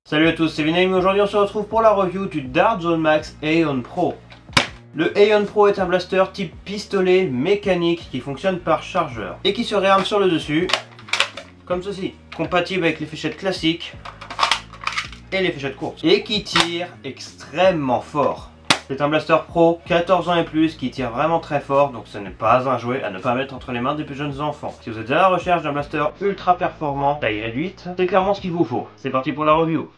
Salut à tous, c'est Viname et aujourd'hui on se retrouve pour la review du Dart Zone Max Aeon Pro. Le Aeon Pro est un blaster type pistolet mécanique qui fonctionne par chargeur et qui se réarme sur le dessus, comme ceci. Compatible avec les fléchettes classiques et les fléchettes courtes et qui tire extrêmement fort. C'est un blaster pro 14 ans et plus qui tire vraiment très fort, donc ce n'est pas un jouet à ne pas mettre entre les mains des plus jeunes enfants. Si vous êtes à la recherche d'un blaster ultra performant, taille réduite, c'est clairement ce qu'il vous faut. C'est parti pour la review.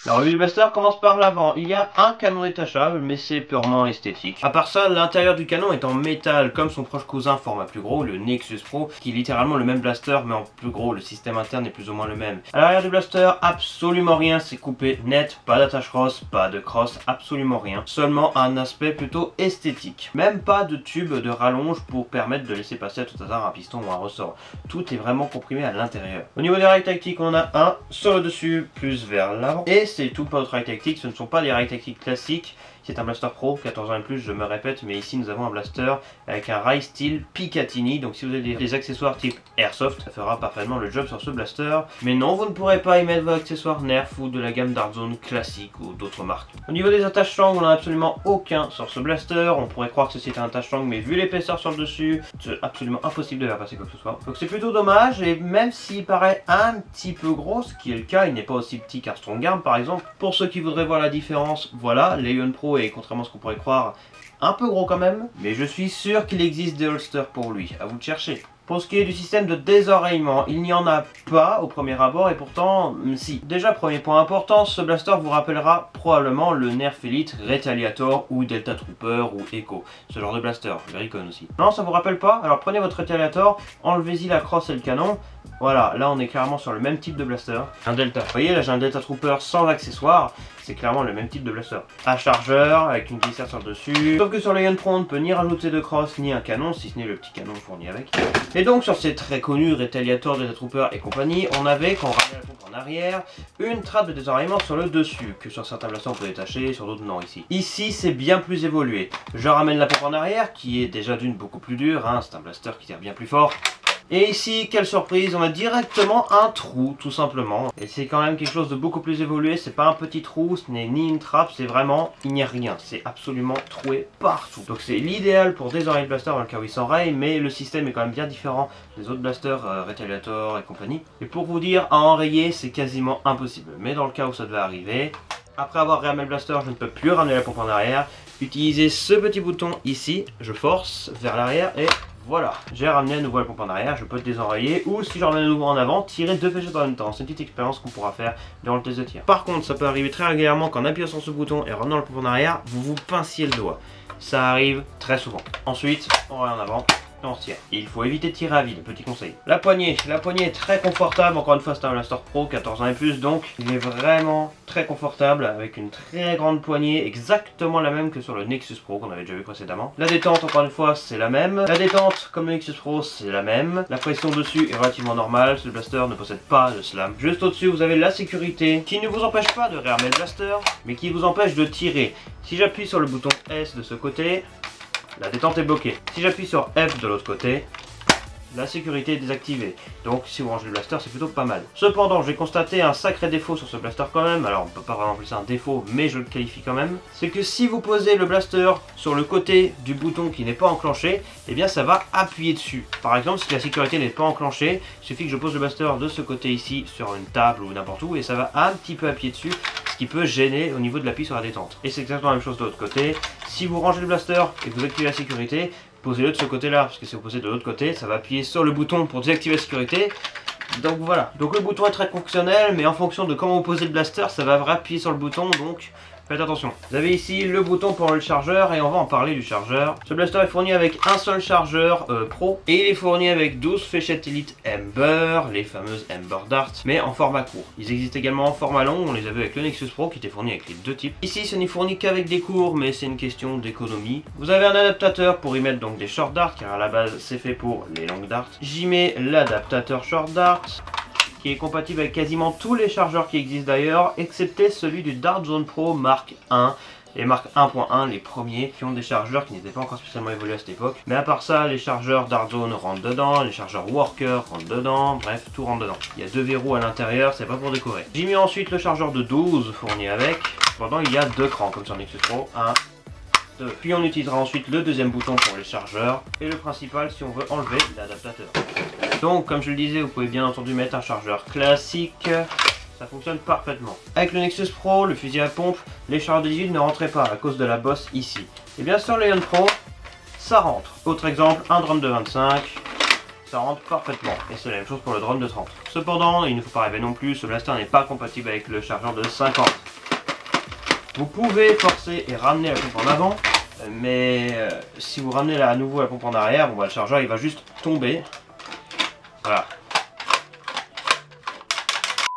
La revue du blaster commence par l'avant. Il y a un canon détachable, mais c'est purement esthétique. À part ça, l'intérieur du canon est en métal, comme son proche cousin format plus gros, le Nexus Pro, qui est littéralement le même blaster, mais en plus gros. Le système interne est plus ou moins le même. À l'arrière du blaster, absolument rien, c'est coupé net, pas d'attache cross, pas de cross, absolument rien. Seulement un aspect plutôt esthétique. Même pas de tube de rallonge pour permettre de laisser passer à tout hasard un piston ou un ressort. Tout est vraiment comprimé à l'intérieur. Au niveau des rails tactiques, on a un sur le dessus, plus vers l'avant. Et c'est tout pour notre rail tactique, ce ne sont pas les rails tactiques classiques, c'est un blaster pro, 14 ans et plus, je me répète, mais ici nous avons un blaster avec un rail style Picatinny, donc si vous avez des accessoires type Airsoft, ça fera parfaitement le job sur ce blaster. Mais non, vous ne pourrez pas y mettre vos accessoires Nerf ou de la gamme Dart Zone classique ou d'autres marques. Au niveau des attaches langues, on n'en a absolument aucun sur ce blaster, on pourrait croire que ceci est un attache langue, mais vu l'épaisseur sur le dessus, c'est absolument impossible de faire passer quoi que ce soit. Donc c'est plutôt dommage, et même s'il paraît un petit peu gros, ce qui est le cas, il n'est pas aussi petit qu'un Strongarm par exemple. Pour ceux qui voudraient voir la différence, voilà, l'Aeon Pro est, contrairement à ce qu'on pourrait croire, un peu gros quand même, mais je suis sûr qu'il existe des holsters pour lui, à vous de chercher. Pour ce qui est du système de désoreillement, il n'y en a pas au premier abord et pourtant, si. Déjà, premier point important, ce blaster vous rappellera probablement le Nerf Elite, Retaliator ou Delta Trooper ou Echo. Ce genre de blaster, Vericon aussi. Non, ça vous rappelle pas? Alors prenez votre Retaliator, enlevez-y la crosse et le canon. Voilà, là on est clairement sur le même type de blaster. Un Delta. Vous voyez, là j'ai un Delta Trooper sans accessoires. C'est clairement le même type de blaster. Un chargeur avec une glissière sur le dessus. Sauf que sur l'Aeon Pro on ne peut ni rajouter de crosse ni un canon, si ce n'est le petit canon fourni avec. Et donc sur ces très connus Retaliator, Delta Trooper et compagnie, on avait, quand on ramenait la pompe en arrière, une trappe de désoreillement sur le dessus, que sur certains blasters on peut détacher, sur d'autres non ici. Ici c'est bien plus évolué. Je ramène la pompe en arrière, qui est déjà d'une beaucoup plus dure, hein, c'est un blaster qui tire bien plus fort. Et ici, quelle surprise, on a directement un trou, tout simplement. Et c'est quand même quelque chose de beaucoup plus évolué, c'est pas un petit trou, ce n'est ni une trappe, c'est vraiment, il n'y a rien. C'est absolument troué partout. Donc c'est l'idéal pour désoreiller le blaster dans le cas où il s'enraye, mais le système est quand même bien différent des autres blasters, Retaliator et compagnie. Et pour vous dire, à enrayer, c'est quasiment impossible. Mais dans le cas où ça devait arriver, après avoir réarmé le blaster, je ne peux plus ramener la pompe en arrière. Utilisez ce petit bouton ici, je force vers l'arrière et... voilà, j'ai ramené à nouveau la pompe en arrière, je peux désenrayer ou si je ramène à nouveau en avant, tirer deux fléchettes en même temps. C'est une petite expérience qu'on pourra faire durant le test de tir. Par contre, ça peut arriver très régulièrement qu'en appuyant sur ce bouton et en ramenant la pompe en arrière, vous vous pinciez le doigt. Ça arrive très souvent. Ensuite, on revient en avant. On se tire. Et il faut éviter de tirer à vide, petit conseil. La poignée est très confortable, encore une fois c'est un blaster pro, 14 ans et plus, donc il est vraiment très confortable, avec une très grande poignée, exactement la même que sur le Nexus Pro qu'on avait déjà vu précédemment. La détente, encore une fois, c'est la même. La détente, comme le Nexus Pro, c'est la même. La pression dessus est relativement normale, ce blaster ne possède pas de slam. Juste au-dessus, vous avez la sécurité, qui ne vous empêche pas de réarmer le blaster, mais qui vous empêche de tirer. Si j'appuie sur le bouton S de ce côté, la détente est bloquée. Si j'appuie sur F de l'autre côté, la sécurité est désactivée. Donc si vous rangez le blaster, c'est plutôt pas mal. Cependant, j'ai constaté un sacré défaut sur ce blaster quand même. Alors on peut pas vraiment appeler ça un défaut, mais je le qualifie quand même. C'est que si vous posez le blaster sur le côté du bouton qui n'est pas enclenché, eh bien ça va appuyer dessus. Par exemple, si la sécurité n'est pas enclenchée, il suffit que je pose le blaster de ce côté ici sur une table ou n'importe où et ça va un petit peu appuyer dessus, ce qui peut gêner au niveau de l'appui sur la détente. Et c'est exactement la même chose de l'autre côté. Si vous rangez le blaster et que vous activez la sécurité, posez-le de ce côté-là, parce que si vous posez de l'autre côté, ça va appuyer sur le bouton pour désactiver la sécurité. Donc voilà, donc le bouton est très fonctionnel, mais en fonction de comment vous posez le blaster, ça va appuyer sur le bouton, donc faites attention. Vous avez ici le bouton pour le chargeur et on va en parler du chargeur. Ce blaster est fourni avec un seul chargeur pro et il est fourni avec 12 fléchettes Elite Ember, les fameuses Ember Dart, mais en format court. Ils existent également en format long, on les a vu avec le Nexus Pro qui était fourni avec les deux types. Ici ce n'est fourni qu'avec des courts, mais c'est une question d'économie. Vous avez un adaptateur pour y mettre donc des short darts, car à la base c'est fait pour les longues darts. J'y mets l'adaptateur short dart, qui est compatible avec quasiment tous les chargeurs qui existent d'ailleurs, excepté celui du Dart Zone Pro Mark 1 et Mark 1.1, les premiers qui ont des chargeurs qui n'étaient pas encore spécialement évolués à cette époque. Mais à part ça, les chargeurs Dart Zone rentrent dedans, les chargeurs Worker rentrent dedans, bref, tout rentre dedans. Il y a deux verrous à l'intérieur, c'est pas pour décorer. J'ai mis ensuite le chargeur de 12 fourni avec. Cependant, il y a deux crans comme sur Nexus Pro, 1, 2. Puis on utilisera ensuite le deuxième bouton pour les chargeurs et le principal si on veut enlever l'adaptateur. Donc comme je le disais, vous pouvez bien entendu mettre un chargeur classique, ça fonctionne parfaitement. Avec le Nexus Pro, le fusil à pompe, les chargeurs d'église ne rentraient pas à cause de la bosse ici. Et bien sur le Lion Pro, ça rentre. Autre exemple, un drone de 25, ça rentre parfaitement. Et c'est la même chose pour le drone de 30. Cependant, il ne faut pas rêver non plus, ce blaster n'est pas compatible avec le chargeur de 50. Vous pouvez forcer et ramener la pompe en avant, mais si vous ramenez à nouveau la pompe en arrière, bon, bah, le chargeur il va juste tomber. Voilà.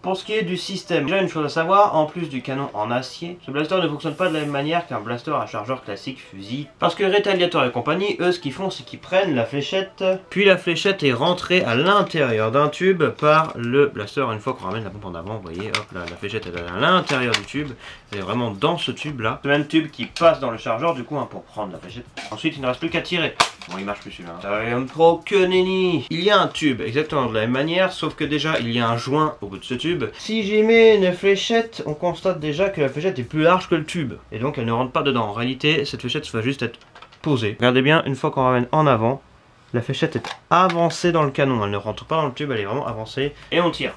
Pour ce qui est du système, déjà une chose à savoir, en plus du canon en acier, ce blaster ne fonctionne pas de la même manière qu'un blaster à chargeur classique fusil. Parce que Retaliator et compagnie, eux ce qu'ils font c'est qu'ils prennent la fléchette, puis la fléchette est rentrée à l'intérieur d'un tube par le blaster. Une fois qu'on ramène la pompe en avant, vous voyez, hop là, la fléchette elle est à l'intérieur du tube, elle est vraiment dans ce tube là. Ce même tube qui passe dans le chargeur du coup hein, pour prendre la fléchette. Ensuite il ne reste plus qu'à tirer. Bon il marche plus celui-là. Lion Pro que nenni. Il y a un tube exactement de la même manière, sauf que déjà il y a un joint au bout de ce tube. Si j'y mets une fléchette, on constate déjà que la fléchette est plus large que le tube. Et donc elle ne rentre pas dedans. En réalité, cette fléchette va juste être posée. Regardez bien, une fois qu'on ramène en avant, la fléchette est avancée dans le canon. Elle ne rentre pas dans le tube, elle est vraiment avancée. Et on tire.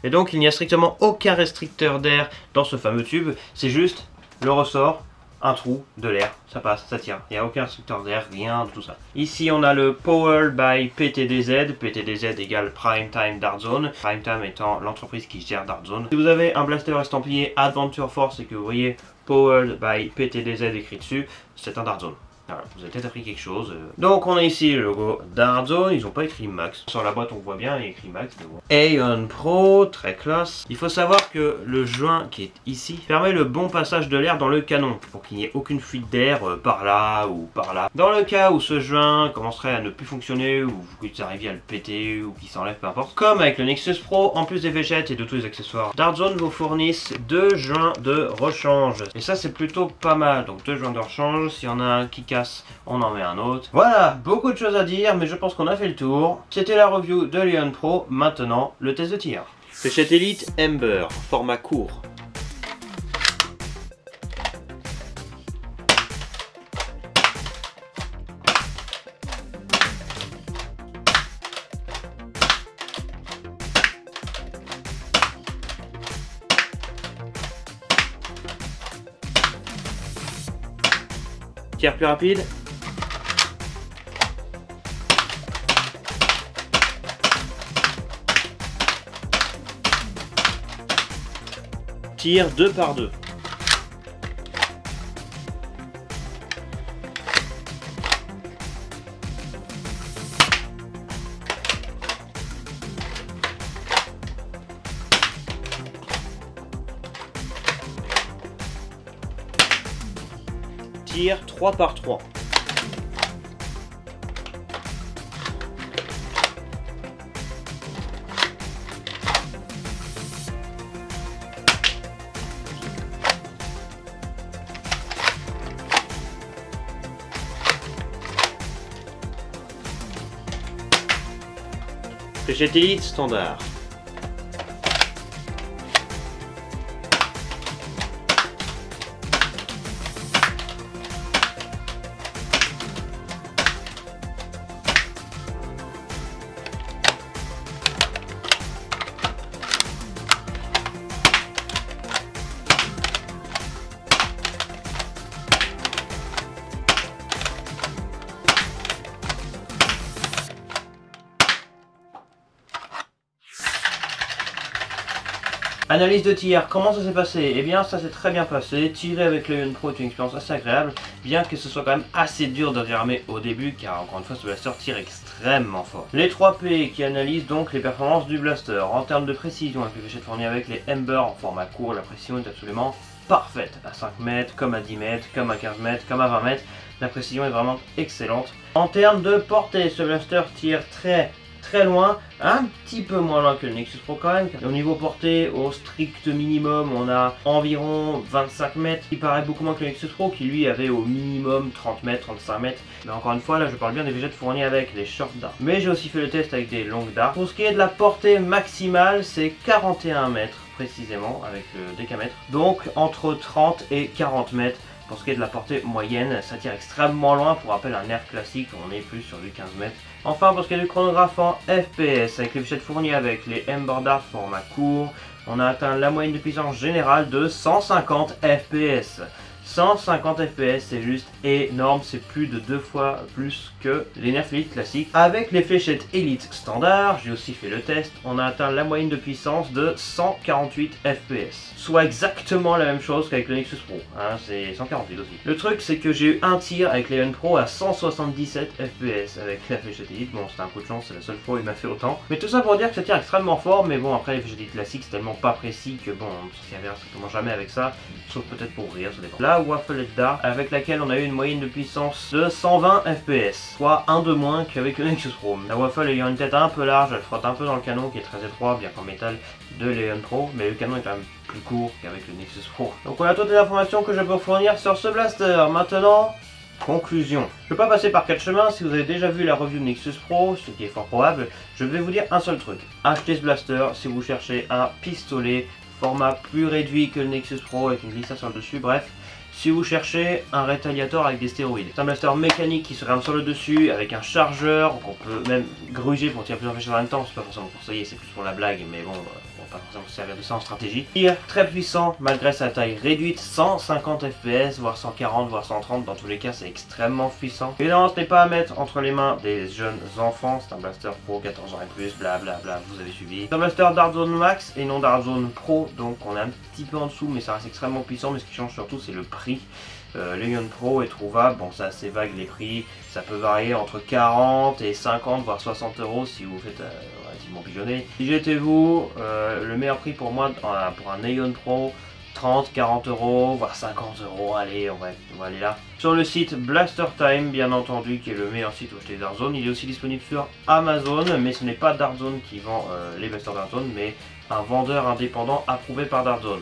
Et donc il n'y a strictement aucun restricteur d'air dans ce fameux tube. C'est juste le ressort, un trou, de l'air, ça passe, ça tire. Il n'y a aucun restricteur d'air, rien de tout ça. Ici on a le Powered by PTDZ. PTDZ égale Prime Time Dart Zone. Prime Time étant l'entreprise qui gère Dart Zone. Si vous avez un blaster estampillé Adventure Force et que vous voyez Powered by PTDZ écrit dessus, c'est un Dart Zone. Voilà, vous avez peut-être appris quelque chose. Donc on a ici le logo Dart Zone, ils n'ont pas écrit Max. Sur la boîte on voit bien, il y a écrit Max. Aeon Pro, très classe. Il faut savoir que le joint qui est ici permet le bon passage de l'air dans le canon, pour qu'il n'y ait aucune fuite d'air par là ou par là. Dans le cas où ce joint commencerait à ne plus fonctionner, ou que vous arriviez à le péter, ou qu'il s'enlève, peu importe. Comme avec le Nexus Pro, en plus des fléchettes et de tous les accessoires, Dart Zone vous fournissent deux joints de rechange. Et ça c'est plutôt pas mal, donc deux joints de rechange, s'il y en a un qui casse, on en met un autre. Voilà, beaucoup de choses à dire, mais je pense qu'on a fait le tour. C'était la review de Lion Pro, maintenant le test de tir. Fléchette Elite Ember, format court. Tir plus rapide. Tir 2 par 2. Tir 3 par 3. fléchette élite standard. Analyse de tir, comment ça s'est passé? Eh bien ça s'est très bien passé, tirer avec le Lion Pro est une expérience assez agréable, bien que ce soit quand même assez dur de réarmer au début, car encore une fois ce blaster tire extrêmement fort. Les 3P qui analysent donc les performances du blaster. En termes de précision, avec les fléchettes fournies avec les Ember en format court, la précision est absolument parfaite. À 5 mètres, comme à 10 mètres, comme à 15 mètres, comme à 20 mètres, la précision est vraiment excellente. En termes de portée, ce blaster tire très loin, un petit peu moins loin que le Nexus Pro quand même. Au niveau portée, au strict minimum, on a environ 25 mètres, qui paraît beaucoup moins que le Nexus Pro, qui lui avait au minimum 30 mètres, 35 mètres. Mais encore une fois, là je parle bien des végètes fournis avec les short darts. Mais j'ai aussi fait le test avec des longues darts. Pour ce qui est de la portée maximale, c'est 41 mètres précisément, avec le décamètre. Donc entre 30 et 40 mètres. Pour ce qui est de la portée moyenne, ça tire extrêmement loin. Pour rappel, un nerf classique, on est plus sur du 15 mètres. Enfin, pour ce qui est du chronographe en FPS, avec les fléchettes fournies avec les Ember Dart format court, on a atteint la moyenne de puissance générale de 150 FPS. 150 FPS, c'est juste énorme, c'est plus de 2 fois plus que les nerfs Elite classiques. Avec les fléchettes Elite standard, j'ai aussi fait le test, on a atteint la moyenne de puissance de 148 FPS. Soit exactement la même chose qu'avec le Nexus Pro, hein, c'est 148 aussi. Le truc c'est que j'ai eu un tir avec les Lion Pro à 177 FPS avec la fléchette Elite. Bon, c'était un coup de chance, c'est la seule fois où il m'a fait autant. Mais tout ça pour dire que ça tire extrêmement fort, mais bon, après les fléchettes Elite classiques c'est tellement pas précis que bon, on ne s'y avère strictement jamais avec ça, sauf peut-être pour rire, ça dépend. Là, Waffle Dart, avec laquelle on a eu une moyenne de puissance de 120 FPS, soit un de moins qu'avec le Nexus Pro. La Waffle ayant une tête un peu large, elle frotte un peu dans le canon qui est très étroit, bien qu'en métal de Lion Pro, mais le canon est quand même plus court qu'avec le Nexus Pro. Donc voilà toutes les informations que je peux fournir sur ce blaster. Maintenant, conclusion. Je ne vais pas passer par 4 chemins. Si vous avez déjà vu la review de Nexus Pro, ce qui est fort probable, je vais vous dire un seul truc. Achetez ce blaster si vous cherchez un pistolet format plus réduit que le Nexus Pro avec une glissade sur le dessus, bref. Si vous cherchez un rétaliateur avec des stéroïdes. C'est un blaster mécanique qui se rame sur le dessus avec un chargeur qu'on peut même gruger pour tirer plusieurs flèches en même temps. C'est pas forcément conseillé, c'est plus pour la blague, mais bon, on va pas forcément se servir de ça en stratégie. Tir très puissant malgré sa taille réduite, 150 FPS, voire 140, voire 130. Dans tous les cas, c'est extrêmement puissant. Évidemment, ce n'est pas à mettre entre les mains des jeunes enfants. C'est un blaster pro, 14 ans et plus, blablabla, vous avez suivi. C'est un blaster Dart Zone Max et non Dart Zone Pro, donc on est un petit peu en dessous, mais ça reste extrêmement puissant. Mais ce qui change surtout, c'est le prix. Le Lion Pro est trouvable, bon c'est assez vague les prix, ça peut varier entre 40 et 50 voire 60 euros si vous faites relativement pigeonner. Si j'étais vous, le meilleur prix pour moi pour un Lion Pro, 30, 40 euros, voire 50 euros, allez on va aller là. Sur le site Blaster Time bien entendu, qui est le meilleur site où acheter Dart Zone, il est aussi disponible sur Amazon, mais ce n'est pas Dart Zone qui vend les blasters Dart Zone, mais un vendeur indépendant approuvé par Dart Zone.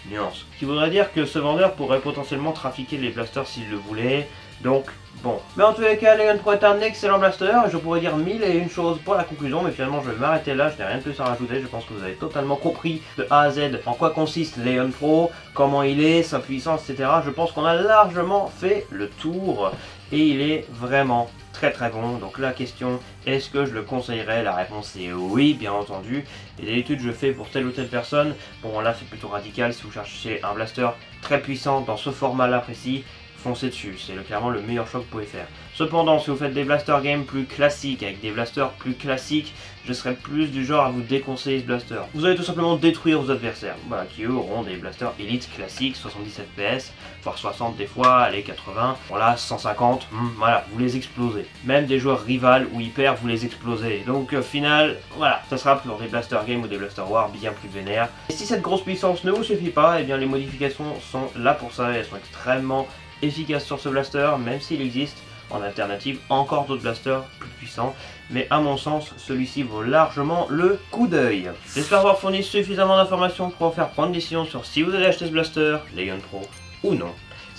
Nuance. Ce qui voudrait dire que ce vendeur pourrait potentiellement trafiquer les blasters s'il le voulait, donc bon. Mais en tous les cas, Lion Pro est un excellent blaster, et je pourrais dire 1001 choses pour la conclusion, mais finalement je vais m'arrêter là, je n'ai rien de plus à rajouter, je pense que vous avez totalement compris de A à Z en quoi consiste Lion Pro, comment il est, sa puissance, etc. Je pense qu'on a largement fait le tour, et il est vraiment très bon. Donc la question, est-ce que je le conseillerais? La réponse est oui, bien entendu. Et d'habitude je fais pour telle ou telle personne. Bon là c'est plutôt radical, si vous cherchez un blaster très puissant dans ce format là précis, foncez dessus, c'est clairement le meilleur choix que vous pouvez faire. Cependant, si vous faites des blaster games plus classiques, avec des blasters plus classiques, je serais plus du genre à vous déconseiller ce blaster. Vous allez tout simplement détruire vos adversaires, voilà, qui eux auront des blasters Elite classiques, 70 FPS, voire 60 des fois, allez 80, voilà 150, voilà, vous les explosez. Même des joueurs rivales ou hyper, vous les explosez. Donc au final, voilà, ça sera pour des blaster games ou des blaster war bien plus vénères. Et si cette grosse puissance ne vous suffit pas, et bien les modifications sont là pour ça, et elles sont extrêmement efficaces sur ce blaster, même s'il existe en alternative encore d'autres blasters plus puissants, mais à mon sens celui-ci vaut largement le coup d'œil. J'espère avoir fourni suffisamment d'informations pour vous faire prendre une décision sur si vous allez acheter ce blaster, Lion Pro ou non.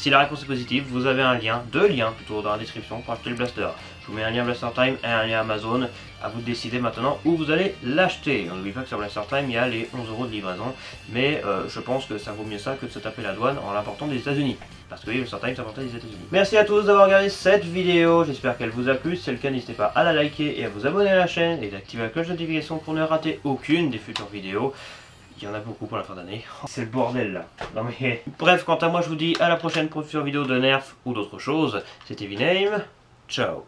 Si la réponse est positive, vous avez un lien, 2 liens plutôt dans la description pour acheter le blaster. Je vous mets un lien Blaster Time et un lien Amazon. À vous de décider maintenant où vous allez l'acheter. On n'oublie pas que sur Blaster Time il y a les 11 € de livraison, mais je pense que ça vaut mieux ça que de se taper la douane en l'important des États-Unis. Parce que oui, Blaster Time s'importe des États-Unis. Merci à tous d'avoir regardé cette vidéo, j'espère qu'elle vous a plu. Si c'est le cas, n'hésitez pas à la liker et à vous abonner à la chaîne et d'activer la cloche de notification pour ne rater aucune des futures vidéos. Il y en a beaucoup pour la fin d'année. C'est le bordel là. Non mais... Bref, quant à moi, je vous dis à la prochaine pour une future vidéo de Nerf ou d'autres choses. C'était V-Name. Ciao.